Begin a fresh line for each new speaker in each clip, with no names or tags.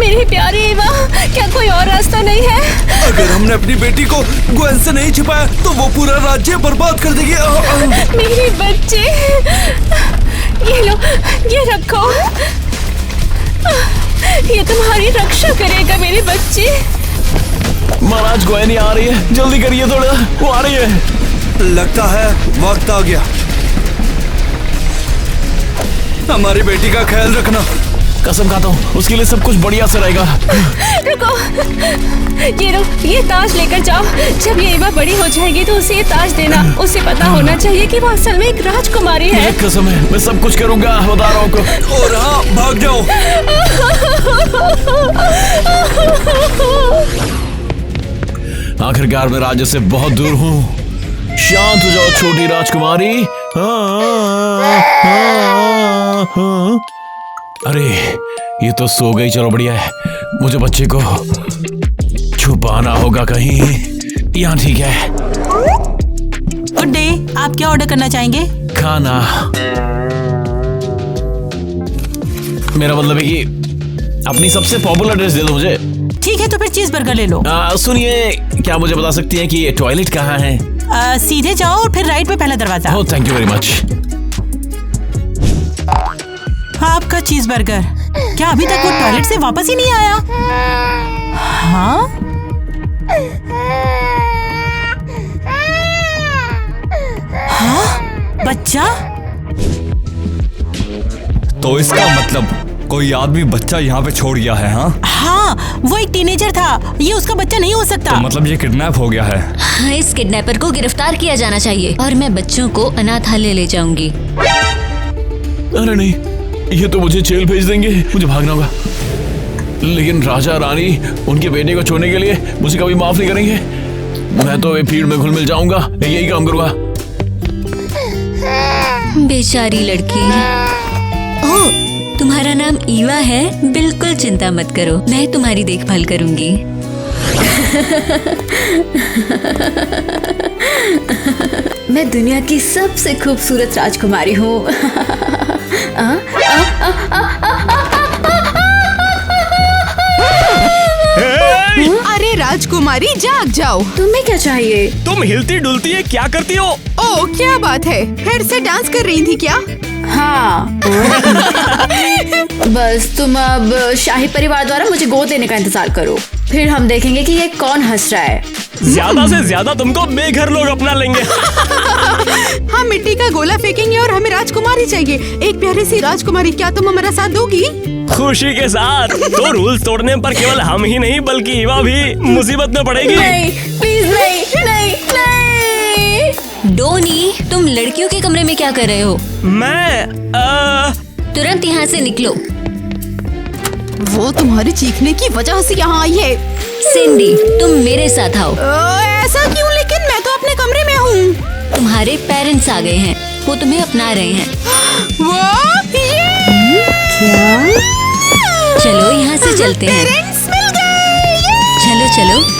मेरी प्यारी ईवा, क्या कोई और रास्ता नहीं है?
अगर हमने अपनी बेटी को ग्वेन से नहीं छिपाया तो वो पूरा राज्य बर्बाद कर देगी।
मेरे बच्चे, ये लो, ये रखो। ये तुम्हारी रक्षा करेगा मेरे बच्चे।
महाराज ग्वेन आ रही है, जल्दी करिए थोड़ा, वो आ रही है।
लगता है वक्त आ गया। हमारी बेटी का ख्याल रखना।
कसम खाता हूँ उसके लिए सब कुछ बढ़िया से रहेगा।
रुको, ये ताज लेकर जाओ। जब ये ईवा बड़ी हो जाएगी तो उसे ये ताज देना। उसे पता होना चाहिए कि वो असल में एक राजकुमारी है।
कसम है, मैं सब कुछ करूँगा, बता रहा हूँ को।
और हाँ, भाग जाओ।
आखिरकार मैं राज्य से बहुत दूर हूँ। शांत हो जाओ छोटी राजकुमारी। अरे ये तो सो गई, चलो बढ़िया है। मुझे बच्चे को छुपाना होगा कहीं। यहाँ ठीक है।
गुड डे, आप क्या ऑर्डर करना चाहेंगे?
खाना। मेरा मतलब है कि अपनी सबसे पॉपुलर डिश दे दो मुझे।
ठीक है तो फिर चीज बर्गर ले लो।
सुनिए, क्या मुझे बता सकती हैं कि ये टॉयलेट कहाँ है?
सीधे जाओ और फिर राइट में पहला दरवाजा।
ओह, थैंक यू वेरी मच।
आपका चीज बर्गर। क्या अभी तक वो टॉयलेट से वापस ही नहीं आया? हाँ? हाँ? बच्चा?
तो इसका मतलब कोई आदमी बच्चा यहाँ पे छोड़ गया है?
हाँ, वो एक टीनेजर था। ये उसका बच्चा नहीं हो सकता।
तो मतलब ये किडनैप हो गया है।
हाँ, इस किडनैपर को गिरफ्तार किया जाना चाहिए और मैं बच्चों को अनाथालय ले जाऊंगी।
अरे नहीं, ये तो मुझे जेल भेज देंगे। मुझे भागना होगा। लेकिन राजा रानी उनके बेटे को छोड़ने के लिए मुझे कभी माफ नहीं करेंगे। मैं तो भीड़ में घुल मिल जाऊंगा, यही काम करूंगा।
बेचारी लड़की। ओह, तुम्हारा नाम ईवा है? बिल्कुल चिंता मत करो, मैं तुम्हारी देखभाल करूंगी। मैं दुनिया की सबसे खूबसूरत राजकुमारी हूँ।
अरे राजकुमारी, जाग जाओ।
तुम्हें क्या चाहिए?
तुम हिलती डुलती है, क्या करती हो?
ओ, क्या बात है, फिर से डांस कर रही थी क्या?
हाँ। बस तुम अब शाही परिवार द्वारा मुझे गोद देने का इंतजार करो, फिर हम देखेंगे कि ये कौन हंस रहा है।
ज्यादा से ज्यादा तुमको बेघर लोग अपना लेंगे।
हम मिट्टी का गोला फेंकेंगे और हमें राजकुमारी चाहिए, एक प्यारी सी राजकुमारी। क्या तुम हमारा साथ दोगी?
खुशी के साथ। तो रूल्स तोड़ने पर केवल हम ही नहीं बल्कि ईवा भी मुसीबत में पड़ेगी।
नहीं, प्लीज नहीं, नहीं, नहीं। डोनी, तुम लड़कियों के कमरे में क्या कर रहे हो?
मैं
तुरंत यहाँ से निकलो।
वो तुम्हारी चीखने की वजह से यहाँ आई है।
सिंडी, तुम मेरे साथ आओ।
ऐसा क्यों? लेकिन मैं तो अपने कमरे में हूँ।
तुम्हारे पेरेंट्स आ गए हैं, वो तुम्हें अपना रहे हैं। क्या? चलो यहाँ से चलते हैं।
पेरेंट्स मिल गए।
चलो चलो।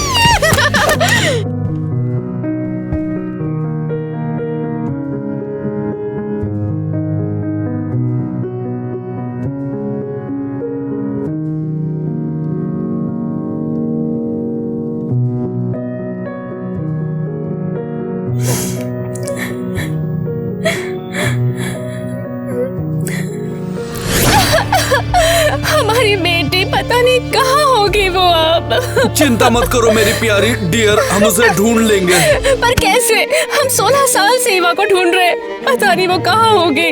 हमारी बेटी पता नहीं कहाँ होगी वो अब।
चिंता मत करो मेरी प्यारी डियर, हम उसे ढूंढ लेंगे।
पर कैसे? हम 16 साल से ईवा को ढूंढ रहे, पता नहीं वो कहाँ होगी।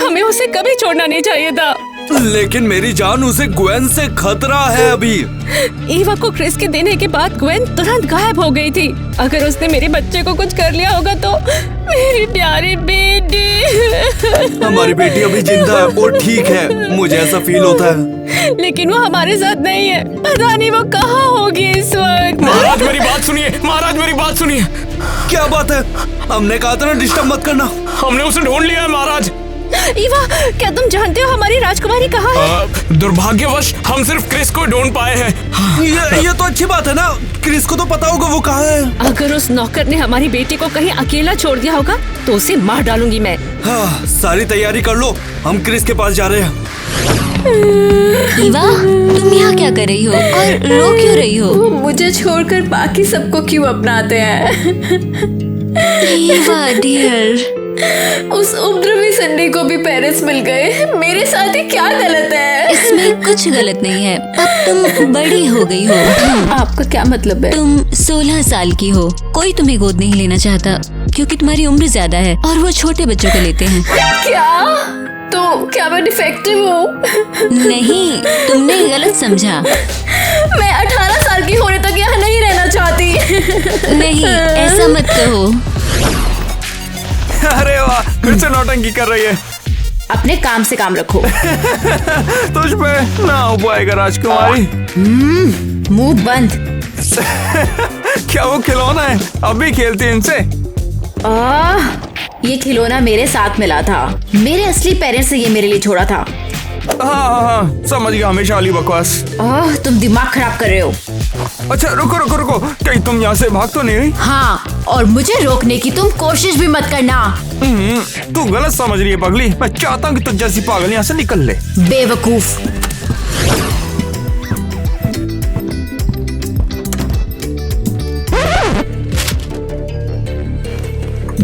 हमें उसे कभी छोड़ना नहीं चाहिए था।
लेकिन मेरी जान, उसे ग्वेन से खतरा है अभी।
ईवा को क्रिस के देने के बाद ग्वेन तुरंत गायब हो गई थी। अगर उसने मेरे बच्चे को कुछ कर लिया होगा तो मेरी प्यारी बेटी।
हमारी बेटी अभी जिंदा है और ठीक है, मुझे ऐसा फील होता है।
लेकिन वो हमारे साथ नहीं है, पता नहीं वो कहाँ होगी इस वक्त।
महाराज मेरी बात सुनिए, महाराज मेरी बात सुनिए।
क्या बात है? हमने कहा था ना डिस्टर्ब मत करना।
हमने उसे ढूंढ लिया है महाराज।
ईवा, क्या तुम जानते हो हमारी राजकुमारी कहाँ है?
दुर्भाग्यवश हम सिर्फ क्रिस को ढूंढ पाए हैं।
ये तो अच्छी बात है ना, क्रिस को तो पता होगा वो कहाँ है।
अगर उस नौकर ने हमारी बेटी को कहीं अकेला छोड़ दिया होगा तो उसे मार डालूंगी मैं।
हाँ, सारी तैयारी कर लो, हम क्रिस के पास जा रहे हैं।
ईवा, तुम यहाँ क्या कर रही हो और रो क्यों रही हो?
वो मुझे छोड़कर बाकी सबको क्यों अपनाते हैं?
ईवा डियर,
उस उपद्रवी संडे को भी पेरेंट्स मिल गए। मेरे साथ ही क्या गलत है?
इसमें कुछ गलत नहीं है। अब तुम बड़ी हो गई हो।
आपका क्या मतलब है?
तुम 16 साल की हो। कोई तुम्हें गोद नहीं लेना चाहता क्योंकि तुम्हारी उम्र ज्यादा है और वो छोटे बच्चों को लेते हैं।
क्या? तो क्या मैं डिफेक्टिव हूँ?
नहीं, तुमने गलत समझा।
मैं 18 साल की होने तक यहाँ नहीं रहना चाहती।
नहीं, ऐसा मत कहो।
अरे वाह, फिर से नौटंकी कर रही है।
अपने काम से काम रखो।
तुझ पे ना हो पाएगा राजकुमारी।
मुंह बंद।
क्या वो खिलौना है? अभी खेलती है इनसे?
ये खिलौना मेरे साथ मिला था। मेरे असली पेरेंट्स ने ये मेरे लिए छोड़ा था।
हाँ, समझ गया। हमेशा वाली बकवास।
तुम दिमाग खराब कर रहे हो।
अच्छा रुको, कहीं तुम यहाँ से भाग तो नहीं रही?
हाँ, और मुझे रोकने की तुम कोशिश भी मत करना।
तू गलत समझ रही है पगली। मैं चाहता हूँ कि तू जैसी पागल यहाँ से निकल ले।
बेवकूफ।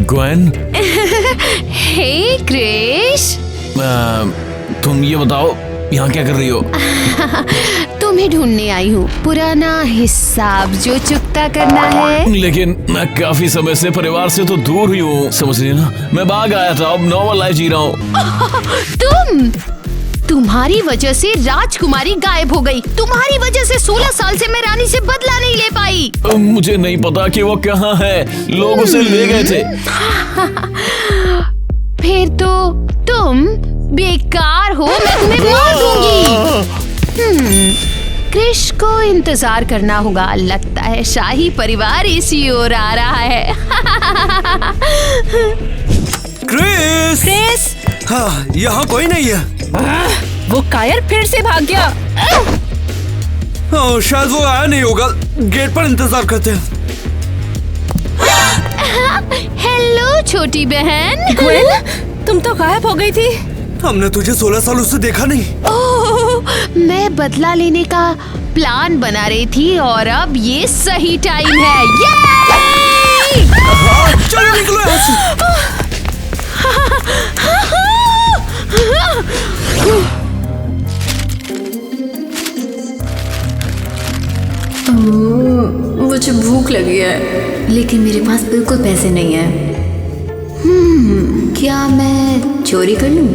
ग्वेन,
हे क्रिश,
तुम ये बताओ यहाँ क्या कर रही हो?
तुम्हें ढूंढने आई हूँ। पुराना हिसाब जो चुकता करना है।
लेकिन मैं काफी समय से परिवार से तो दूर ही हूँ, समझ रही है ना? मैं भाग आया था, अब नॉर्मल लाइफ जी रहा हूँ।
तुम्हारी वजह से राजकुमारी गायब हो गई। तुम्हारी वजह से 16 साल से मैं रानी से बदला नहीं ले पाई।
मुझे नहीं पता कि वो कहाँ है। लोग उसे ले गए थे।
फिर तो तुम बेकार हो। मैं तुम्हें मार दूंगी। क्रिश को इंतजार करना होगा। लगता है शाही परिवार इसी ओर आ रहा है।
क्रिस! हाँ, यहाँ कोई नहीं है।
वो कायर फिर से भाग गया।
शायद वो आया नहीं होगा। गेट पर इंतजार करते हैं।
हेलो छोटी बहन।
ग्वेन, तुम तो गायब हो गई थी।
हमने तुझे 16 सालों से देखा नहीं।
ओह, मैं बदला लेने का प्लान बना रही थी और अब ये सही टाइम है। ये!
चलो निकलो यहाँ से।
मुझे भूख लगी है, लेकिन मेरे पास बिल्कुल पैसे नहीं है। क्या मैं चोरी कर लूं?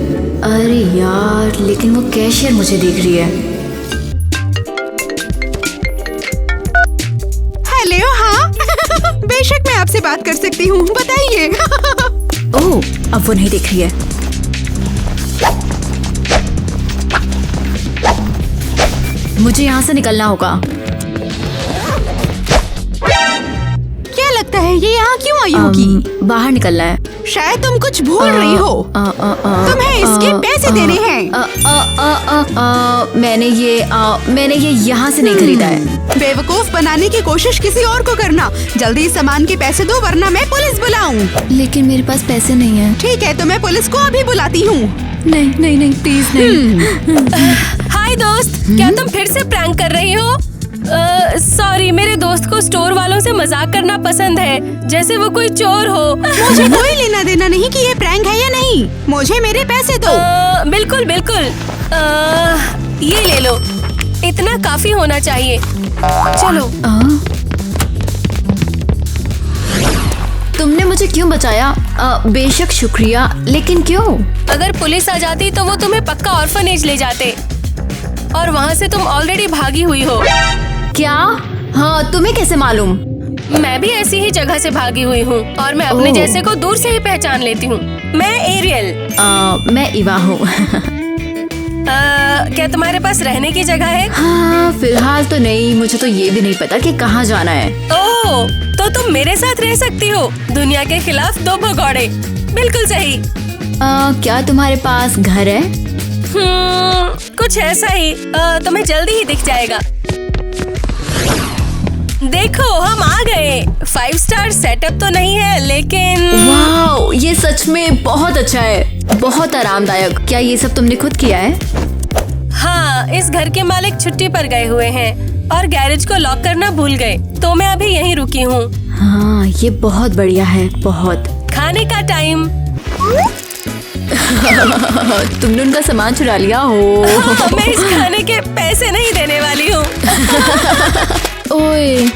अरे यार, लेकिन वो कैशियर मुझे देख रही है।
हेलो, हाँ। बेशक मैं आपसे बात कर सकती हूँ, बताइए।
ओह, अब वो नहीं देख रही है। मुझे यहाँ से निकलना होगा।
क्या लगता है ये यहाँ क्यों आई होगी?
बाहर निकलना है।
शायद तुम कुछ भूल रही हो। तुम्हें इसके पैसे देने हैं।
मैंने ये यहाँ से नहीं खरीदा है।
बेवकूफ बनाने की कोशिश किसी और को करना। जल्दी सामान के पैसे दो वरना मैं पुलिस बुलाऊं।
लेकिन मेरे पास पैसे नहीं है।
ठीक है, तो मैं पुलिस को अभी बुलाती हूँ।
नहीं नहीं नहीं, प्लीज नहीं। हाय दोस्त, क्या तुम फिर से प्रैंक कर रही हो? सॉरी, मेरे दोस्त को स्टोर वालों से मजाक करना पसंद है, जैसे वो कोई चोर हो।
मुझे कोई लेना देना नहीं कि ये प्रैंक है या नहीं। मुझे मेरे पैसे दो।
बिल्कुल बिल्कुल। ये ले लो, इतना काफी होना चाहिए। चलो। तुमने मुझे क्यों बचाया? बेशक शुक्रिया, लेकिन क्यों? अगर पुलिस आ जाती तो वो तुम्हें पक्का ऑर्फनेज ले जाते, और वहाँ से तुम ऑलरेडी भागी हुई हो। क्या? हाँ, तुम्हें कैसे मालूम? मैं भी ऐसी ही जगह से भागी हुई हूँ, और मैं अपने जैसे को दूर से ही पहचान लेती हूँ। मैं एरियल। मैं इवा हूँ। क्या तुम्हारे पास रहने की जगह है? हाँ, फिलहाल तो नहीं। मुझे तो ये भी नहीं पता कि कहाँ जाना है। ओह, तो तुम मेरे साथ रह सकती हो। दुनिया के खिलाफ दो भगौड़े। बिल्कुल सही। क्या तुम्हारे पास घर है? कुछ ऐसा ही। तुम्हें जल्दी ही दिख जाएगा। देखो, हम आ गए। 5 स्टार सेटअप तो नहीं है, लेकिन वाओ, ये सच में बहुत अच्छा है, बहुत आरामदायक। क्या ये सब तुमने खुद किया है? इस घर के मालिक छुट्टी पर गए हुए हैं और गैरेज को लॉक करना भूल गए, तो मैं अभी यहीं रुकी हूँ।
हाँ, ये बहुत बढ़िया है, बहुत।
खाने का टाइम।
तुमने उनका सामान चुरा लिया हो।
मैं इस खाने के पैसे नहीं देने वाली हूँ।
ओए,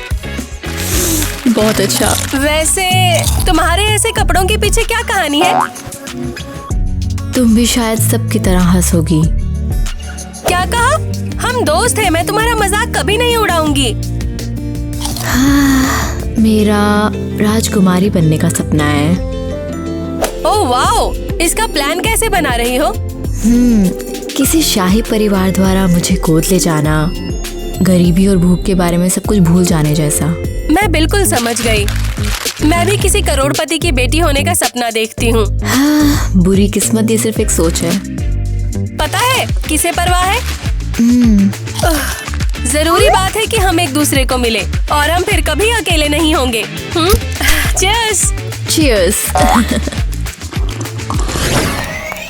बहुत अच्छा।
वैसे तुम्हारे ऐसे कपड़ों के पीछे क्या कहानी है?
तुम भी शायद सबकी तरह हंसोगी।
क्या कहा? हम दोस्त हैं, मैं तुम्हारा मजाक कभी नहीं उड़ाऊंगी।
मेरा राजकुमारी बनने का सपना है।
ओह वाओ, इसका प्लान कैसे बना रही हो?
किसी शाही परिवार द्वारा मुझे गोद ले जाना, गरीबी और भूख के बारे में सब कुछ भूल जाने जैसा।
मैं बिल्कुल समझ गई। मैं भी किसी करोड़पति की बेटी होने का सपना देखती हूँ।
हाँ, बुरी किस्मत ये सिर्फ एक सोच है।
पता है किसे परवाह है? जरूरी बात है कि हम एक दूसरे को मिले और हम फिर कभी अकेले नहीं होंगे। चीयर्स।
चीयर्स।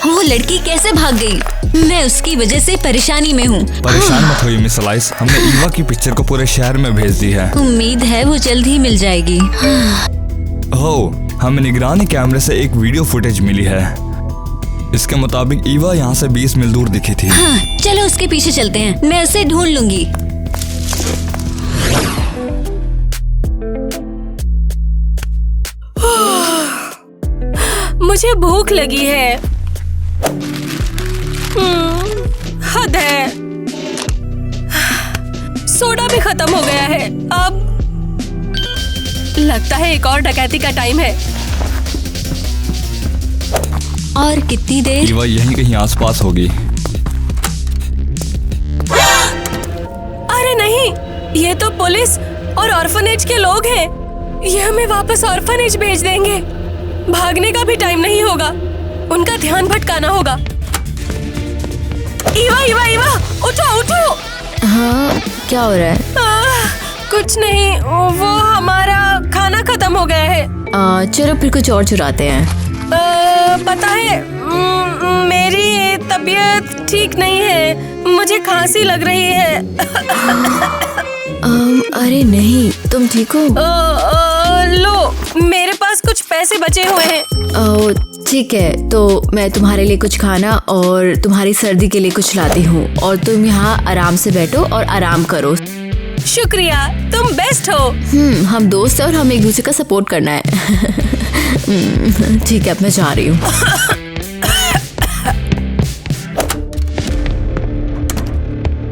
वो लड़की कैसे भाग गई? मैं उसकी वजह से परेशानी में हूँ।
परेशान मत होइए मिस एलाइस, हमने ईवा की पिक्चर को पूरे शहर में भेज दी है।
उम्मीद है वो जल्द ही मिल जाएगी।
हमें निगरानी कैमरे से एक वीडियो फुटेज मिली है। इसके मुताबिक ईवा यहाँ से 20 मील दूर दिखी थी।
हाँ, चलो उसके पीछे चलते हैं, मैं उसे ढूंढ लूंगी।
मुझे भूख लगी है। हद है, सोडा भी खत्म हो गया है। अब लगता है एक और डकैती का टाइम है।
और कितनी देर?
ईवा यहीं कहीं आसपास होगी।
अरे नहीं, ये तो पुलिस और ऑर्फनेज के लोग हैं। ये हमें वापस ऑर्फनेज भेज देंगे। भागने का भी टाइम नहीं होगा, उनका ध्यान भटकाना होगा। ईवा ईवा ईवा, उठो उठो।
हाँ, क्या हो रहा है?
कुछ नहीं, वो हमारा खाना खत्म हो गया है।
चलो फिर कुछ और चुराते हैं।
पता है मेरी तबीयत ठीक नहीं है, मुझे खांसी लग रही है।
अरे नहीं, तुम ठीक हो?
लो, मेरे पास कुछ पैसे बचे हुए हैं।
ठीक है, तो मैं तुम्हारे लिए कुछ खाना और तुम्हारी सर्दी के लिए कुछ लाती हूँ और तुम यहाँ आराम से बैठो और आराम करो।
शुक्रिया, तुम बेस्ट हो।
हम दोस्त हैं और हम एक दूसरे का सपोर्ट करना है। ठीक है, अब मैं जा रही हूँ।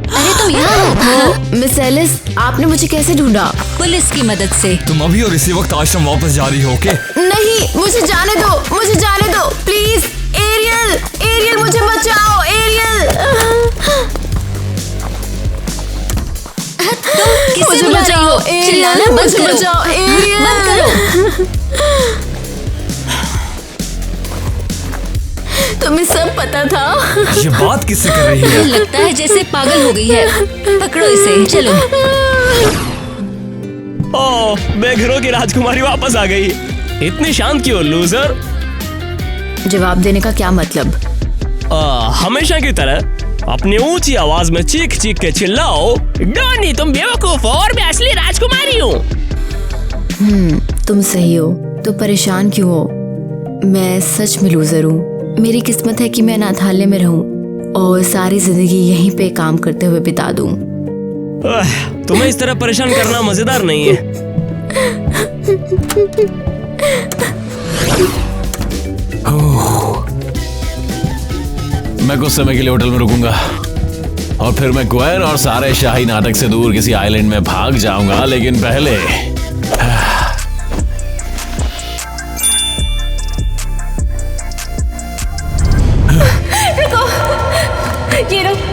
अरे तुम यहाँ हो?
मिस एलिस, आपने मुझे कैसे ढूंढा?
पुलिस की मदद से।
तुम अभी और इसी वक्त आश्रम वापस जा रही हो क्या?
नहीं, मुझे जाने दो, मुझे जाने दो प्लीज। एरियल, एरियल मुझे बचाओ, एरियल।
किससे
मुझे
बुला रही हो?
बचाओ,
चिल्लाना
एरियल,
बंद
मुझे
करो।
बचाओ, एरियल।
बंद करो।
तुम्हें सब पता था?
ये बात किससे कर रही है?
लगता है जैसे पागल हो गई है। पकड़ो इसे, चलो।
ओह, बेघरों की राजकुमारी वापस आ गई। इतनी शांत क्यों लूजर?
जवाब देने का क्या मतलब?
हमेशा की तरह अपनी ऊंची आवाज में चीख चीख के चिल्लाओ, डॉनी तुम बेवकूफ हो और मैं असली राजकुमारी हूँ।
तुम सही हो, तो परेशान क्यों हो? मैं सच में लूजर हूँ। मेरी किस्मत है कि मैं अनाथालय में रहूं और सारी जिंदगी यहीं पे काम करते हुए बिता दूं।
तुम्हें इस तरह परेशान करना मजेदार नहीं है।
मैं कुछ समय के लिए होटल में रुकूंगा और फिर मैं ग्वेन और सारे शाही नाटक से दूर किसी आइलैंड में भाग जाऊंगा, लेकिन पहले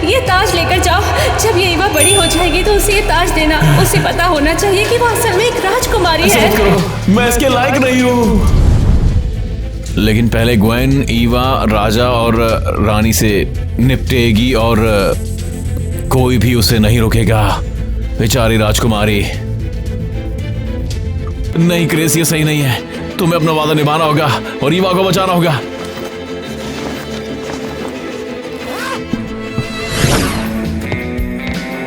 ये ताज लेकर जाओ। जब ये ईवा बड़ी हो जाएगी तो उसे ये ताज देना। उसे पता होना चाहिए कि वो असल में एक राजकुमारी है।
मत करो, मैं इसके लायक नहीं हूँ। लेकिन पहले ग्वेन ईवा राजा और रानी से निपटेगी और कोई भी उसे नहीं रोकेगा। बेचारी राजकुमारी। नहीं क्रेस, ये सही नहीं है। तुम्हें अपना वादा निभाना होगा और ईवा को बचाना होगा।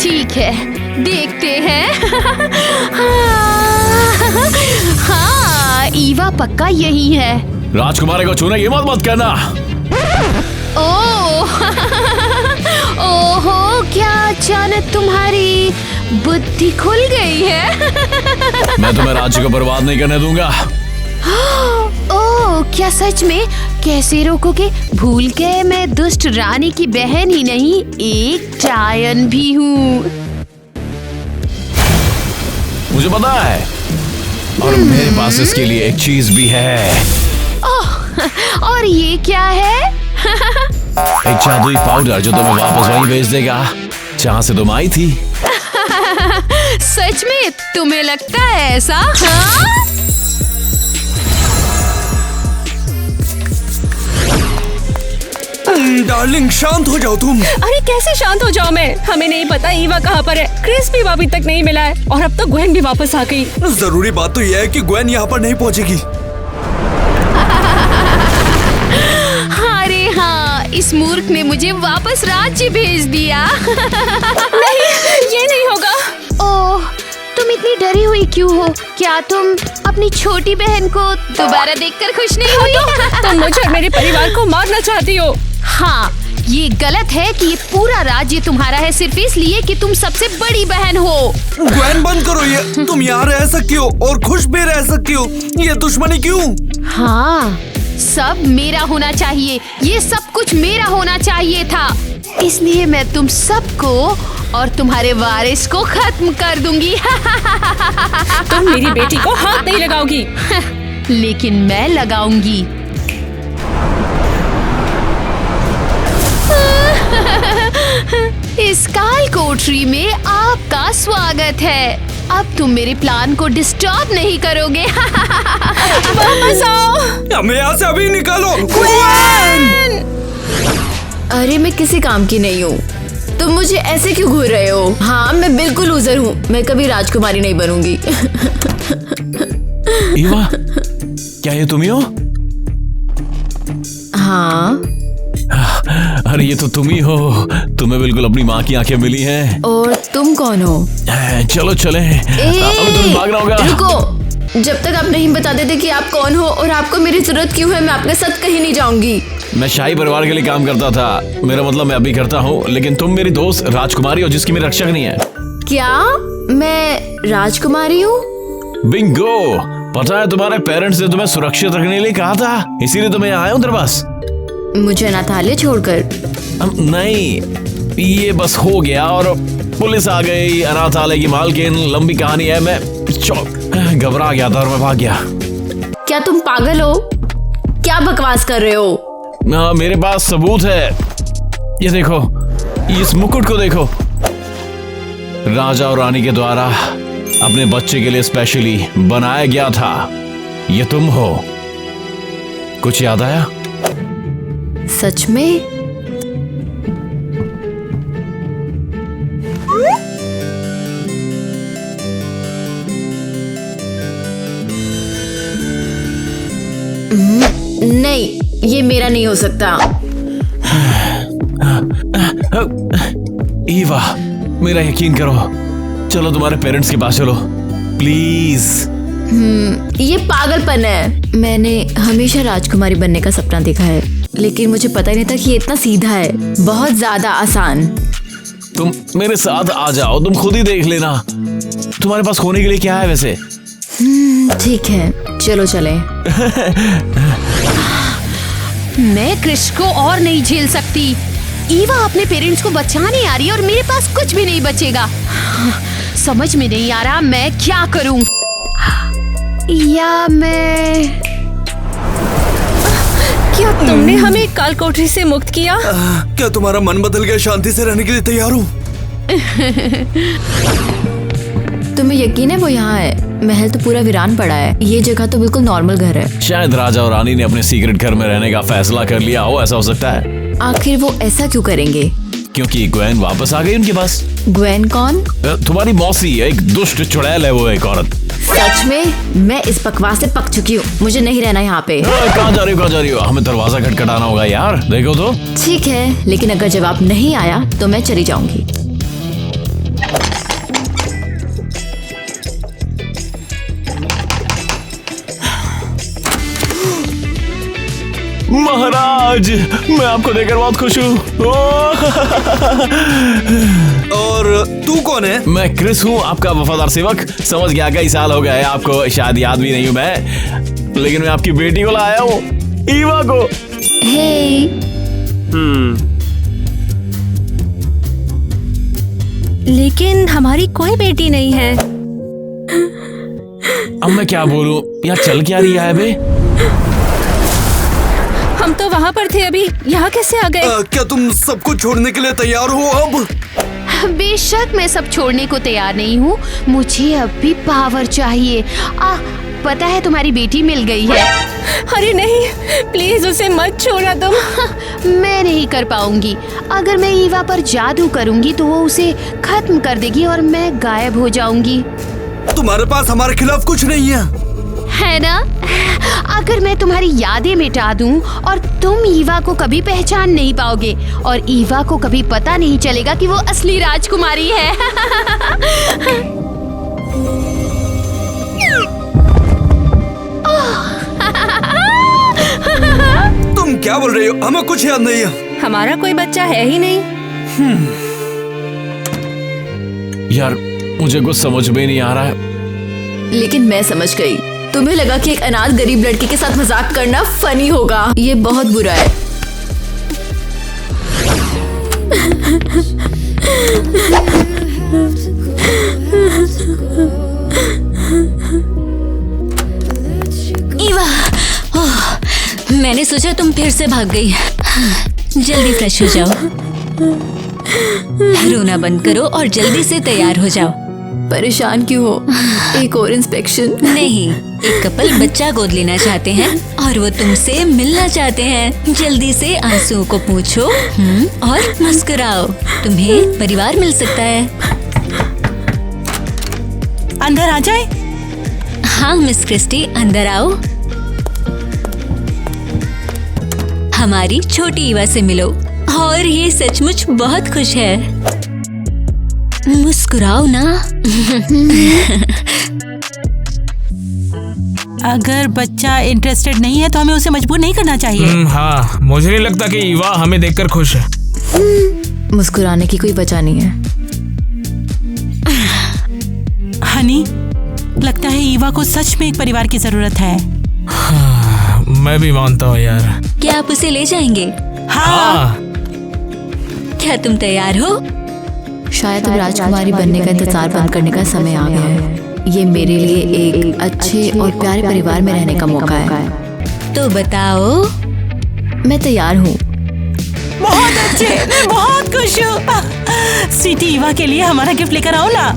ठीक है, देखते हैं। हाँ, ईवा पक्का यही है।
राजकुमारी को छूने की हिम्मत मत करना।
ओह, ओहो, क्या अचानक तुम्हारी बुद्धि खुल गई है?
मैं तुम्हें राज्य को बर्बाद नहीं करने दूंगा।
ओह, क्या सच में? कैसे रोकोगे? भूल गए मैं दुष्ट रानी की बहन ही नहीं, एक टायन भी हूँ।
मुझे पता है, और मेरे पास इसके लिए एक चीज भी है।
ओह, और ये क्या है?
एक जादुई पाउडर जो तुम्हें वापस वहीं भेज देगा जहाँ से तुम आई थी।
सच में तुम्हें लगता है ऐसा? हाँ?
डार्लिंग, शांत हो जाओ तुम।
अरे कैसे शांत हो जाओ मैं? हमें नहीं पता ईवा कहाँ पर है। क्रिस भी अभी तक नहीं मिला है और अब तो ग्वेन भी वापस आ गई।
जरूरी बात तो यह है कि ग्वेन यहाँ पर नहीं पहुँचेगी।
अरे हाँ, इस मूर्ख ने मुझे वापस राज्य भेज दिया।
नहीं, ये नहीं होगा।
ओह, तुम इतनी डरी हुई क्यों हो? क्या तुम अपनी छोटी बहन को दोबारा देखकर खुश नहीं हुई?
तुम मुझे और मेरे परिवार को मारना चाहती हो।
हाँ, ये गलत है कि ये पूरा राज्य तुम्हारा है सिर्फ इसलिए कि तुम सबसे बड़ी बहन हो।
ग्वेन, बंद करो ये। तुम यहाँ रह सकती हो और खुश भी रह सकती हो। ये दुश्मनी क्यों?
हाँ, सब मेरा होना चाहिए। ये सब कुछ मेरा होना चाहिए था। इसलिए मैं तुम सबको और तुम्हारे वारिस को खत्म कर दूंगी।
तुम मेरी बेटी को हाथ नहीं लगाओगी।
लेकिन मैं लगाऊंगी। इस काल कोठरी में आपका स्वागत है। अब तुम मेरे प्लान को डिस्टर्ब नहीं करोगे।
वापस आओ।
हमें यहाँ से अभी निकालो।
अरे मैं किसी काम की नहीं हूँ। तुम मुझे ऐसे क्यों घूर रहे हो? हाँ, मैं बिल्कुल लूजर हूँ। मैं कभी राजकुमारी नहीं बनूंगी।
ईवा, क्या ये तुम ही हो?
हाँ।
अरे ये तो तुम ही हो। तुम्हें बिल्कुल अपनी माँ की आंखें मिली हैं।
और तुम कौन हो?
चलो चले। अभी तुम्हें भागना होगा।
रुको, जब तक आप नहीं बता देते कि आप कौन हो और आपको मेरी जरूरत क्यों है, मैं आपके साथ कहीं नहीं जाऊंगी।
मैं शाही परिवार के लिए काम करता था। मेरा मतलब मैं अभी करता हूँ, लेकिन तुम मेरी दोस्त राजकुमारी हो जिसकी मेरी रक्षक नहीं है।
क्या मैं राजकुमारी हूँ?
बिंगो, पता है तुम्हारे पेरेंट्स ने तुम्हें सुरक्षित रखने के लिए कहा था, इसीलिए तो मैं यहाँ आया हूँ तेरे पास।
मुझे अनाथालय छोड़कर?
नहीं, ये बस हो गया और पुलिस आ गई। अनाथालय की मालकिन, लंबी कहानी है। मैं घबरा गया था और मैं भाग गया।
क्या तुम पागल हो? क्या बकवास कर रहे हो?
मेरे पास सबूत है। ये देखो, इस मुकुट को देखो। राजा और रानी के द्वारा अपने बच्चे के लिए स्पेशली बनाया गया था। ये तुम हो। कुछ याद आया?
सच में? नहीं, ये मेरा नहीं हो सकता।
ईवा, मेरा यकीन करो। चलो तुम्हारे पेरेंट्स के पास चलो, प्लीज।
ये पागलपन है। मैंने हमेशा राजकुमारी बनने का सपना देखा है, लेकिन मुझे पता ही नहीं था कि ये इतना सीधा है। बहुत ज्यादा आसान।
तुम मेरे साथ आ जाओ, तुम खुद ही देख लेना। तुम्हारे पास खोने के लिए क्या है वैसे?
ठीक है, चलो चले।
मैं क्रिश को और नहीं झेल सकती। ईवा अपने पेरेंट्स को बचाने आ रही है और मेरे पास कुछ भी नहीं बचेगा। समझ में नहीं आ रहा मैं क्या करूं। या मैं...
क्या तुमने हमें काल कोठरी से मुक्त किया?
क्या तुम्हारा मन बदल गया? शांति से रहने के लिए तैयार हूँ।
तुम्हें यकीन है वो यहाँ है? महल तो पूरा वीरान पड़ा है। ये जगह तो बिल्कुल नॉर्मल घर है।
शायद राजा और रानी ने अपने सीक्रेट घर में रहने का फैसला कर लिया हो, ऐसा हो सकता है।
आखिर वो ऐसा क्यों करेंगे?
क्योंकि ग्वेन वापस आ गई उनके पास।
ग्वेन कौन?
तुम्हारी मौसी, एक दुष्ट चुड़ैल है वो, एक औरत।
सच में? मैं इस बकवास से पक चुकी हूँ। मुझे नहीं रहना यहाँ पे।
कहाँ जा रही हो, कहाँ जा रही हो? हमें दरवाजा खटखटाना होगा यार, देखो तो।
ठीक है, लेकिन अगर जवाब नहीं आया तो मैं चली जाऊंगी।
महाराज, मैं आपको देखकर बहुत खुश हूँ।
और तू कौन है?
मैं क्रिस हूँ, आपका वफादार सेवक। समझ गया, कई साल हो गए आपको शायद याद भी नहीं हूँ मैं, लेकिन मैं आपकी बेटी को लाया हूँ, ईवा को।
हे
लेकिन हमारी कोई बेटी नहीं है।
अब मैं क्या बोलूं, यार चल क्या रही है बे?
हम तो वहाँ पर थे अभी, यहाँ कैसे आ गए?
क्या तुम सबको छोड़ने के लिए तैयार हो अब?
बेशक मैं सब छोड़ने को तैयार नहीं हूँ, मुझे अब भी पावर चाहिए। पता है तुम्हारी बेटी मिल गई है।
अरे नहीं, प्लीज उसे मत छोड़ना तुम।
मैं नहीं कर पाऊंगी। अगर मैं ईवा पर जादू करूंगी तो वो उसे खत्म कर देगी और मैं गायब हो जाऊंगी।
तुम्हारे पास हमारे खिलाफ कुछ नहीं
है ना? अगर मैं तुम्हारी यादें मिटा दूं और तुम ईवा को कभी पहचान नहीं पाओगे और ईवा को कभी पता नहीं चलेगा कि वो असली राजकुमारी है।
तुम क्या बोल रही हो? हमें कुछ याद नहीं है।
हमारा कोई बच्चा है ही नहीं।
यार मुझे कुछ समझ में नहीं आ रहा है।
लेकिन मैं समझ गई। तुम्हें लगा कि एक अनाथ गरीब लड़की के साथ मजाक करना फनी होगा। ये बहुत बुरा है।
ईवा, मैंने सोचा तुम फिर से भाग गई। जल्दी फ्रेश हो जाओ, रोना बंद करो और जल्दी से तैयार हो जाओ।
परेशान क्यों हो? एक और इंस्पेक्शन?
नहीं, एक कपल बच्चा गोद लेना चाहते हैं और वो तुमसे मिलना चाहते हैं। जल्दी से आंसुओं को पोंछो और मुस्कुराओ, तुम्हें परिवार मिल सकता है।
अंदर आ जाए।
हाँ मिस क्रिस्टी, अंदर आओ। हमारी छोटी ईवा से मिलो और ये सचमुच बहुत खुश है। मुस्कुराओ ना।
अगर बच्चा इंटरेस्टेड नहीं है तो हमें उसे मजबूर नहीं करना चाहिए।
हाँ, मुझे नहीं लगता कि ईवा हमें देखकर खुश है।
मुस्कुराने की कोई वजह नहीं है।
हनी, लगता है ईवा को सच में एक परिवार की जरूरत है।
मैं भी मानता हूँ यार।
क्या आप उसे ले जाएंगे?
हाँ।
क्या तुम तैयार हो?
शायद अब राजकुमारी बनने का इंतजार बंद करने का समय आ गया है। ये मेरे लिए एक अच्छे और प्यारे परिवार में रहने का मौका है।
तो बताओ।
मैं तैयार हूँ।
बहुत अच्छे, मैं बहुत खुश हूँ। स्वीटी, ईवा के लिए हमारा गिफ्ट लेकर आओ ना।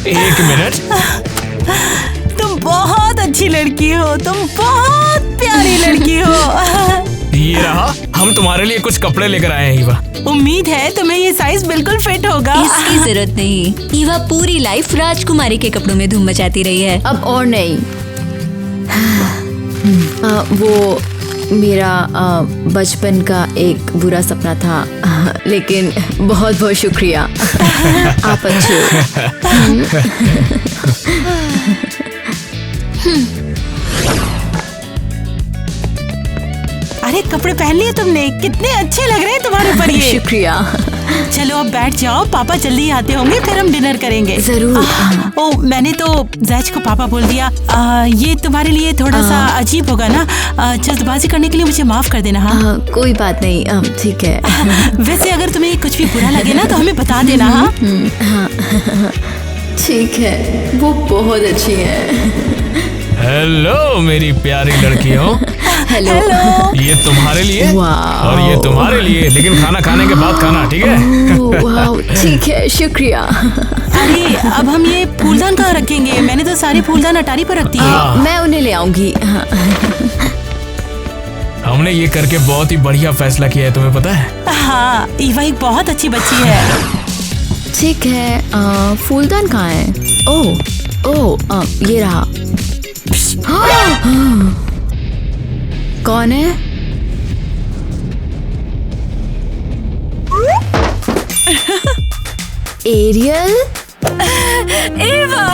एक मिनट।
तुम बहुत अच्छी लड़की हो, तुम बहुत प्यारी लड़की हो।
ये रहा, हम तुम्हारे लिए कुछ कपड़े लेकर आए हैं ईवा।
उम्मीद है तुम्हें ये साइज बिल्कुल फिट होगा।
इसकी जरूरत नहीं, ईवा पूरी लाइफ राजकुमारी के कपड़ों में धूम मचाती रही है।
अब और नहीं। वो मेरा बचपन का एक बुरा सपना था, लेकिन बहुत बहुत शुक्रिया। आप अच्छे हो।
अरे कपड़े पहन लिए तुमने, कितने अच्छे लग रहे हैं तुम्हारे ऊपर ये।
शुक्रिया।
चलो अब बैठ जाओ, पापा जल्दी आते होंगे, फिर हम डिनर करेंगे।
जरूर।
ओ, मैंने तो जैज को पापा बोल दिया। ये तुम्हारे लिए थोड़ा सा अजीब होगा ना, जल्दबाजी करने के लिए मुझे माफ कर देना। हाँ
कोई बात नहीं, ठीक है।
वैसे अगर तुम्हें कुछ भी बुरा लगे ना तो हमें बता देना। हाँ
ठीक है, वो बहुत अच्छी है।
हेलो मेरी प्यारी लड़कियों।
हेलो।
ये तुम्हारे लिए और ये तुम्हारे लिए, लेकिन खाना खाने के बाद खाना, ठीक है?
वाह, ठीक है, शुक्रिया।
अरे अब हम ये फूलदान कहाँ रखेंगे? मैंने तो सारे फूलदान अटारी पर रख दिए।
मैं उन्हें ले आऊंगी।
हमने ये करके बहुत ही बढ़िया फैसला किया है, तुम्हें पता है?
हाँ, ईवा एक बहुत अच्छी बच्ची है।
ठीक है, फूलदान कहाँ है? ओह, ये रहा। कौन है? एरियल?
ईवा,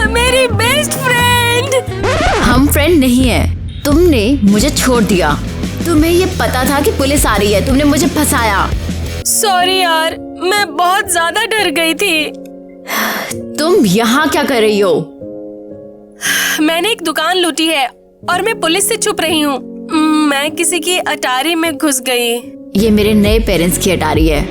मेरी बेस्ट फ्रेंड।
हम फ्रेंड नहीं है। तुमने मुझे छोड़ दिया। तुम्हें ये पता था कि पुलिस आ रही है, तुमने मुझे फंसाया।
सॉरी यार, मैं बहुत ज्यादा डर गई थी।
तुम यहाँ क्या कर रही हो?
मैंने एक दुकान लूटी है और मैं पुलिस से छुप रही हूँ। मैं किसी की अटारी में घुस गई।
ये मेरे नए पेरेंट्स की अटारी है।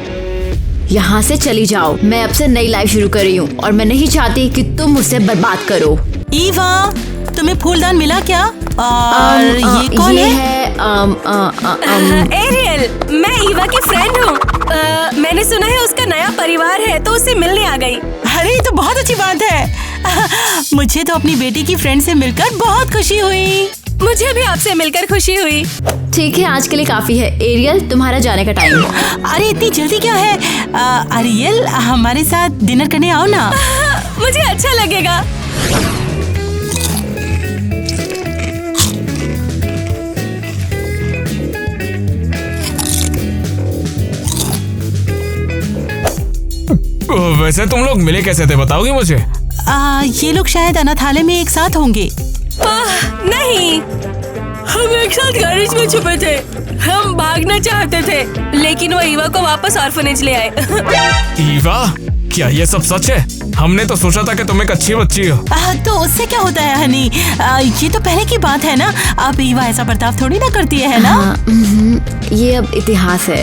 यहाँ से चली जाओ। मैं अब से नई लाइफ शुरू कर रही हूँ और मैं नहीं चाहती कि तुम उसे बर्बाद करो।
ईवा, तुम्हें फूलदान मिला क्या? और ये कौन है?
एरियल, मैं ईवा की फ्रेंड हूँ। मैंने सुना है उसका नया परिवार है तो उससे मिलने आ गई।
अरे ये तो बहुत अच्छी बात है। मुझे तो अपनी बेटी की फ्रेंड से मिलकर बहुत खुशी हुई।
मुझे भी आपसे मिलकर खुशी हुई।
ठीक है, आज के लिए काफी है। एरियल, तुम्हारा जाने का टाइम है।
अरे इतनी जल्दी क्या है? एरियल, हमारे साथ डिनर करने आओ ना।
मुझे अच्छा लगेगा।
वैसे तुम लोग मिले कैसे थे, बताओगे मुझे?
ये लोग शायद अनाथालय में एक साथ होंगे।
नहीं, हम एक साथ गैरेज में छुपे थे। हम भागना चाहते थे लेकिन वो ईवा को वापस ऑर्फनेज ले आए।
ईवा, क्या ये सब सच है? हमने तो सोचा था कि तुम एक अच्छी बच्ची हो।
तो उससे क्या होता है हनी? ये तो पहले की बात है ना। अब ईवा ऐसा बर्ताव थोड़ी ना करती है ना?
ये अब इतिहास है।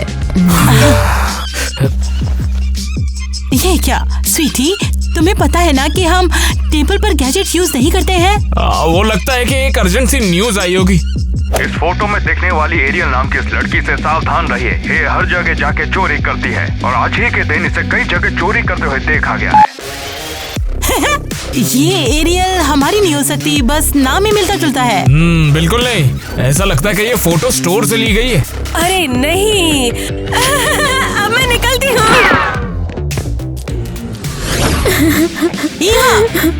ये क्या स्वीटी, तुम्हें पता है ना कि हम टेबल पर गैजेट यूज नहीं करते हैं।
वो लगता है कि एक अर्जेंट सी न्यूज आई होगी।
इस फोटो में देखने वाली एरियल नाम की इस लड़की से सावधान रहिए। ये हर जगह जाके चोरी करती है और आज ही के दिन इसे कई जगह चोरी करते हुए देखा गया है।
ये एरियल हमारी नहीं हो सकती, बस नाम ही मिलता जुलता है।
बिल्कुल नहीं, ऐसा लगता है कि ये फोटो स्टोर से ली गई है।
अरे नहीं, अब मैं निकलती हूँ।
ईवा,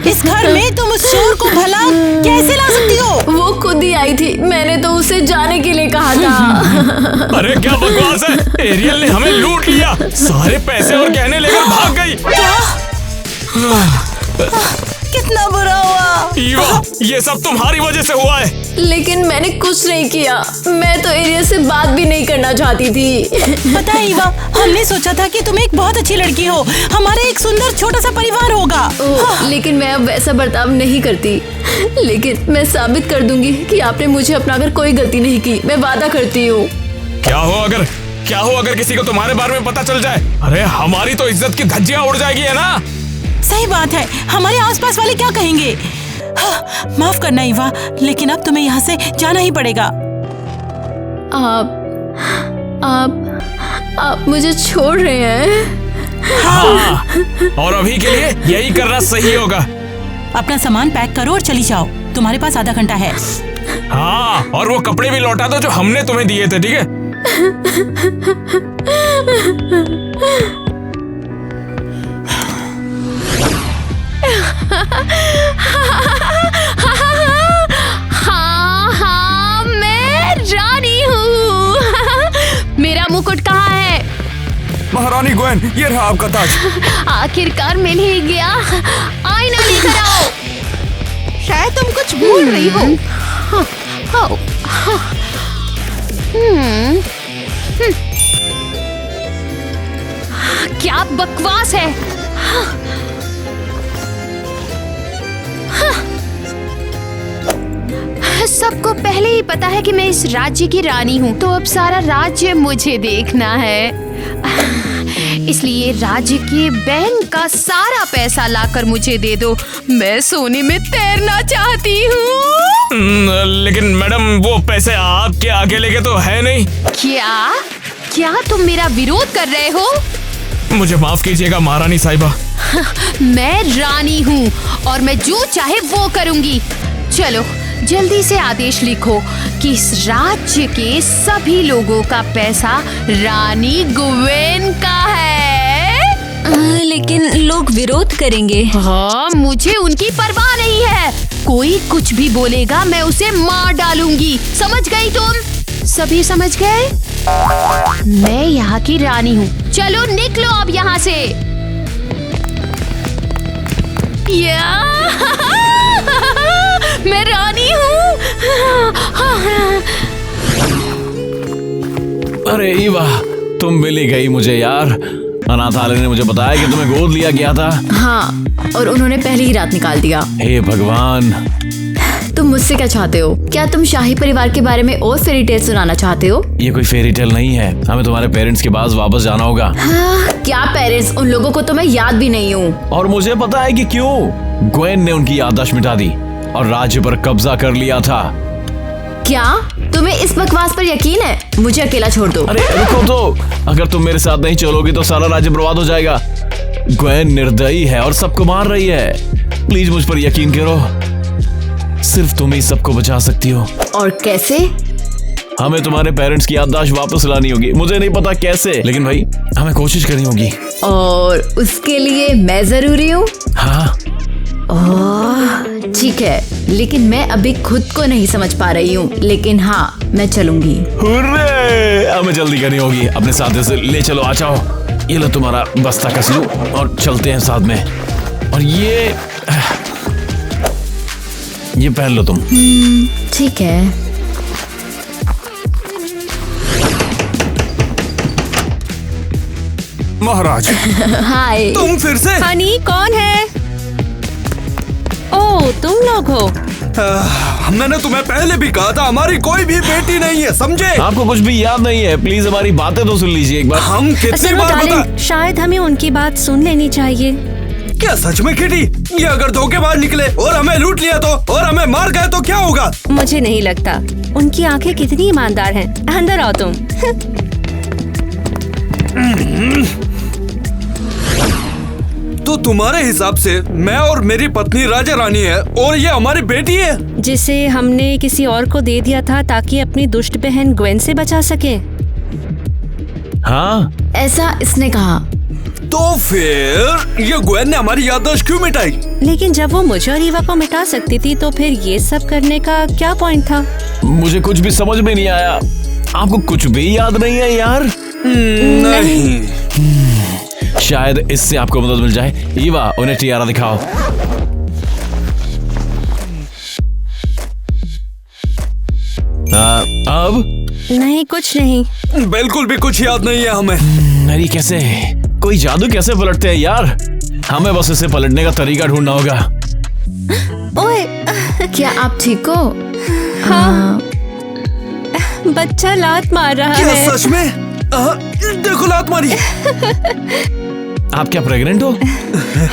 इस घर में तुम उस चोर को भला कैसे ला सकती हो?
वो खुद ही आई थी, मैंने तो उसे जाने के लिए कहा था।
अरे क्या बकवास है, एरियल ने हमें लूट लिया, सारे पैसे और गहने लेकर भाग गई।
कितना बुरा हुआ।
ईवा, ये सब तुम्हारी वजह से हुआ है।
लेकिन मैंने कुछ नहीं किया, मैं तो एरियल से बात भी नहीं करना चाहती थी।
पता है ईवा, हमने सोचा था कि तुम एक बहुत अच्छी लड़की हो, हमारे एक सुंदर छोटा सा परिवार होगा।
लेकिन मैं अब वैसा बर्ताव नहीं करती। लेकिन मैं साबित कर दूंगी कि आपने मुझे अपनाकर कोई गलती नहीं की, मैं वादा करती हूँ।
क्या हो अगर किसी को तुम्हारे बारे में पता चल जाए? अरे हमारी तो इज्जत की धज्जियां उड़ जाएगी, है ना?
सही बात है, हमारे आसपास वाले क्या कहेंगे? माफ करना ईवा, लेकिन अब तुम्हें यहाँ से जाना ही पड़ेगा।
आप मुझे छोड़ रहे हैं?
हाँ, और अभी के लिए यही करना सही होगा।
अपना सामान पैक करो और चली जाओ, तुम्हारे पास आधा घंटा है।
हाँ, और वो कपड़े भी लौटा दो जो हमने तुम्हें दिए थे, ठीक है?
हाँ, मैं रानी हूँ। मेरा मुकुट कहाँ है?
महारानी ग्वेन, ये रहा आपका ताज।
आखिरकार मिल ही गया। आईना लेकर आओ।
शायद तुम कुछ भूल रही हो।
क्या बकवास है। सबको पहले ही पता है कि मैं इस राज्य की रानी हूँ, तो अब सारा राज्य मुझे देखना है। इसलिए राज्य के बैंक का सारा पैसा लाकर मुझे दे दो। मैं सोने में तैरना चाहती हूँ।
लेकिन मैडम, वो पैसे आपके अकेले के तो है नहीं।
क्या तुम मेरा विरोध कर रहे हो?
मुझे माफ कीजिएगा महारानी साहिबा।
मैं रानी हूँ और मैं जो चाहे वो करूँगी। चलो जल्दी से आदेश लिखो कि इस राज्य के सभी लोगों का पैसा रानी गुवेन का है।
लेकिन लोग विरोध करेंगे।
हाँ, मुझे उनकी परवाह नहीं है। कोई कुछ भी बोलेगा मैं उसे मार डालूंगी। समझ गई तुम? सभी समझ गए? मैं यहाँ की रानी हूँ। चलो निकलो अब यहाँ से। मैं रानी हूँ।
अरे ईवा, तुम मिली गई मुझे यार। अनाथालय ने मुझे बताया कि तुम्हें गोद लिया गया था।
हाँ, और उन्होंने पहली ही रात निकाल दिया।
हे भगवान।
तुम मुझसे क्या चाहते हो? क्या तुम शाही परिवार के बारे में और फेरी टेल सुनाना चाहते हो?
ये कोई फेरी टेल नहीं है। हमें तुम्हारे पेरेंट्स के पास वापस जाना होगा।
हाँ, क्या पेरेंट्स? उन लोगों को तो मैं याद भी नहीं हूँ।
और मुझे पता है कि क्यों। ग्वेन ने उनकी याददाश्त मिटा दी और राज्य पर कब्जा कर लिया था।
क्या तुम्हें इस बकवास पर यकीन है? मुझे अकेला छोड़ दो।
अरे रुको तो, अगर तुम मेरे साथ नहीं चलोगी तो सारा राज्य बर्बाद हो जाएगा। ग्वेन निर्दयी है और सबको मार रही है। प्लीज मुझ पर यकीन करो। सिर्फ तुम ही सबको बचा सकती हो।
और कैसे?
हमें तुम्हारे पेरेंट्स की याददाश्त वापस लानी होगी। मुझे नहीं पता कैसे, लेकिन भाई हमें कोशिश करनी होगी।
और उसके लिए मैं जरूरी हूँ?
हाँ।
ठीक है, लेकिन मैं अभी खुद को नहीं समझ पा रही हूँ। लेकिन हाँ, मैं चलूंगी।
हुर्रे! हमें जल्दी करनी होगी। अपने साथ से ले चलो। आ जाओ, ये लो तुम्हारा बस्ता कस लो और चलते हैं साथ में। और ये पहन लो तुम।
ठीक है।
महाराज।
हाय।
तुम फिर से?
हनी, कौन है? ओह, तुम लोग हो।
मैंने तुम्हें पहले भी कहा था, हमारी कोई भी बेटी नहीं है, समझे?
आपको कुछ भी याद नहीं है? प्लीज हमारी बातें तो सुन लीजिए एक बार।
हम कितनी बार बता।
शायद हमें उनकी बात सुन लेनी चाहिए।
क्या सच में किटी? ये अगर धोखेबाज निकले और हमें लूट लिया तो, और हमें मार गए तो क्या होगा?
मुझे नहीं लगता। उनकी आंखें कितनी ईमानदार हैं। अंदर आओ तुम।
तो तुम्हारे हिसाब से मैं और मेरी पत्नी राजा रानी है और ये हमारी बेटी है,
जिसे हमने किसी और को दे दिया था ताकि अपनी दुष्ट बहन ग्वेन से बचा सके।
हाँ,
ऐसा इसने कहा।
तो फिर ये ग्वेन ने हमारी याददाश्त क्यों मिटाई?
लेकिन जब वो मुझे और ईवा को मिटा सकती थी तो फिर ये सब करने का क्या पॉइंट था?
मुझे कुछ भी समझ में नहीं आया। आपको कुछ भी याद नहीं है यार?
नहीं।
शायद इससे आपको मदद मिल जाए। ईवा, उन्हें टियारा दिखाओ। अब?
नहीं, कुछ नहीं।
बिल्कुल भी कुछ याद नहीं है हमें।
नहीं, कैसे? कोई जादू कैसे पलटते हैं यार? हमें बस इसे पलटने का तरीका ढूंढना होगा।
ओए,
क्या आप ठीक हो?
हाँ। बच्चा लात मार रहा
क्या
है।
सच में? देखो, लात मारी।
आप क्या प्रेग्नेंट हो?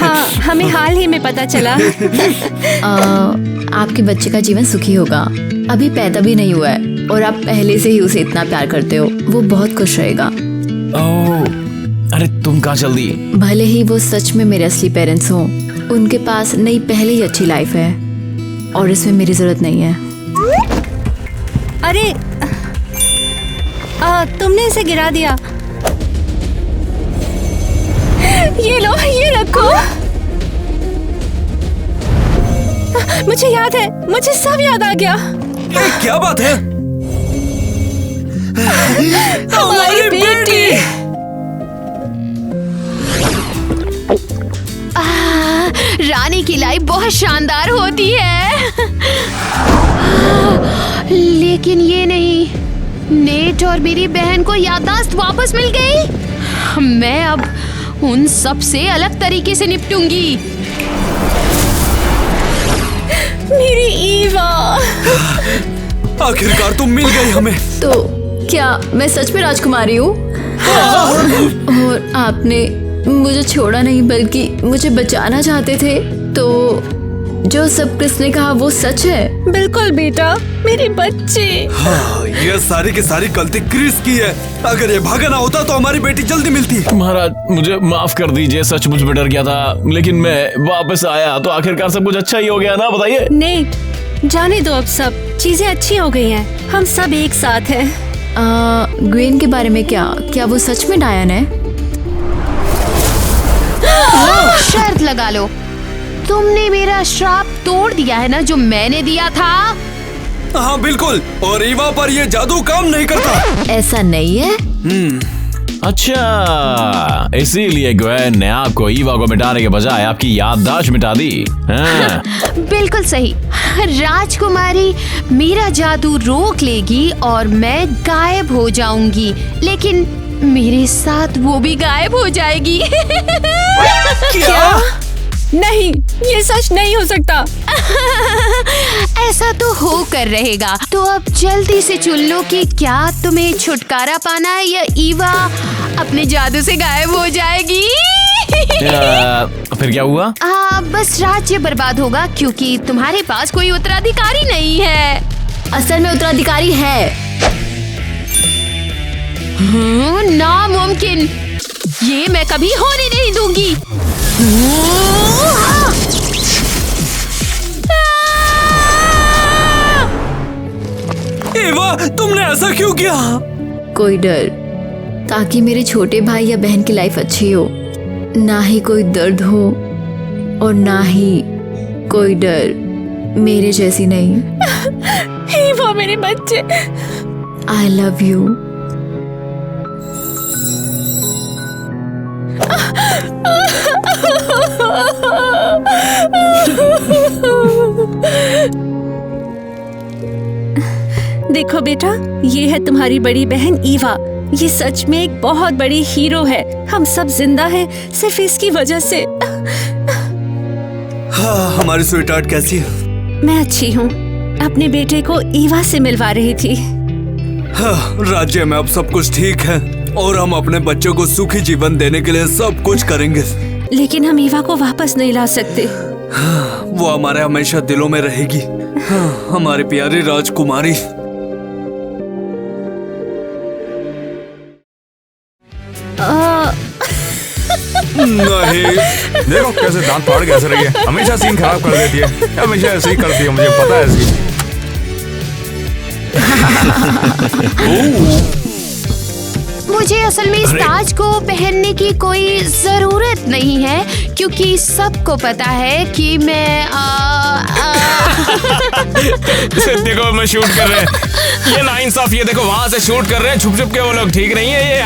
हाँ, हमें हाल ही में पता चला।
आपके बच्चे का जीवन सुखी होगा। अभी पैदा भी नहीं हुआ है और आप पहले से ही उसे इतना प्यार करते हो। वो बहुत खुश रहेगा।
ओह, अरे तुम कहाँ चल दी?
भले ही वो सच में मेरे असली पेरेंट्स हों, उनके पास नई पहले ही अच्छी लाइफ है और इसमें मेरी जरूरत नहीं है।
अरे, तुमने इसे गिरा दिया। ये लो, ये रखो। मुझे याद है, मुझे सब याद आ गया।
क्या बात है?
हमारी बेटी।
रानी की लाइफ बहुत शानदार होती है। लेकिन ये नहीं, नेट और मेरी बहन को याददाश्त वापस मिल गई। मैं अब उन सब से अलग तरीके से निपटूंगी।
मेरी ईवा।
आखिरकार तुम मिल गई हमें।
तो क्या मैं सच में राजकुमारी हूँ? और आपने मुझे छोड़ा नहीं बल्कि मुझे बचाना चाहते थे। तो जो सब क्रिस ने कहा वो सच है?
बिल्कुल बेटा, मेरे बच्चे।
हाँ, ये सारी की सारी गलती क्रिस की है। अगर ये भागा ना होता तो हमारी बेटी जल्दी मिलती।
महाराज, मुझे माफ कर दीजिए। सचमुच में डर गया था, लेकिन मैं वापस आया तो आखिरकार सब कुछ अच्छा ही हो गया ना। बताइए।
नेट, जाने दो, अब सब चीजें अच्छी हो गई हैं। हम सब एक साथ हैं।
ग्वेन के बारे में क्या वो सच में डायन है?
शर्त लगा लो, तुमने मेरा श्राप तोड़ दिया है ना, जो मैंने दिया था।
हाँ बिल्कुल, और ईवा पर ये जादू काम नहीं करता।
ऐसा नहीं है।
अच्छा, इसीलिए ग्वेन ने आपको ईवा को मिटाने के बजाय आपकी याददाश्त मिटा दी। हाँ।
बिल्कुल सही। राजकुमारी मेरा जादू रोक लेगी और मैं गायब हो जाऊंगी, लेकिन मेरे साथ वो भी गायब हो जाएगी।
क्या? नहीं, ये सच नहीं हो सकता।
ऐसा तो हो कर रहेगा। तो अब जल्दी से चुन लो कि क्या तुम्हें छुटकारा पाना है या ईवा अपने जादू से गायब हो जाएगी।
फिर क्या हुआ?
बस राज्य बर्बाद होगा क्योंकि तुम्हारे पास कोई उत्तराधिकारी नहीं है।
असल में उत्तराधिकारी है।
नामुमकिन, ये मैं कभी होने नहीं दूंगी।
ईवा, तुमने ऐसा क्यों किया?
कोई डर, ताकि मेरे छोटे भाई या बहन की लाइफ अच्छी हो। ना ही कोई दर्द हो और ना ही कोई डर मेरे जैसी नहीं।
वो मेरे बच्चे।
I love you.
देखो बेटा, ये है तुम्हारी बड़ी बहन ईवा। ये सच में एक बहुत बड़ी हीरो है। हम सब जिंदा हैं सिर्फ इसकी वजह से।
हाँ, हमारी स्वीटहार्ट कैसी है?
मैं अच्छी हूँ। अपने बेटे को ईवा से मिलवा रही थी।
हाँ, राज्य में अब सब कुछ ठीक है और हम अपने बच्चों को सुखी जीवन देने के लिए सब कुछ करेंगे।
लेकिन हम ईवा को वापस नहीं ला सकते।
हाँ, वो हमारे हमेशा दिलों में रहेगी। हाँ, हमारी प्यारी राजकुमारी।
नहीं, देखो कैसे दांत फाड़ के हंस रही है। हमेशा सीन खराब कर देती है, हमेशा ऐसे ही करती है, मुझे पता है ऐसी।
मुझे असल में इस ताज को पहनने की कोई जरूरत नहीं है क्योंकि सबको पता है कि मैं
देखो मैं शूट कर रहे हैं। ये नाइंसाफ, ये देखो वहाँ से शूट कर रहे हैं छुप छुप के वो लोग। ठीक नहीं है ये?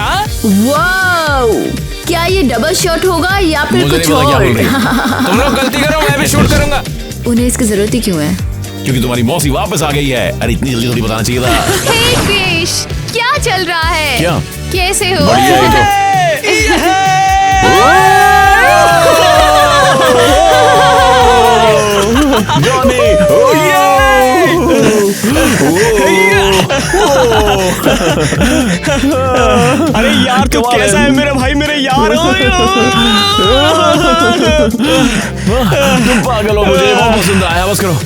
वाओ, क्या ये डबल शॉट होगा या फिर कुछ और?
तुम लोग गलती करो, मैं भी शूट करूंगा।
उन्हें इसकी जरूरत ही क्यों है?
क्योंकि तुम्हारी मौसी वापस आ गई है। अरे इतनी जल्दी थोड़ी बताना चाहिए था।
हे क्रिश, क्या चल रहा है?
क्या?
कैसे हो?
जॉनी,
अरे यार तू कैसा है मेरा भाई, मेरे यार।
तुम पागल हो, मुझे बहुत पसंद आया। बस करो।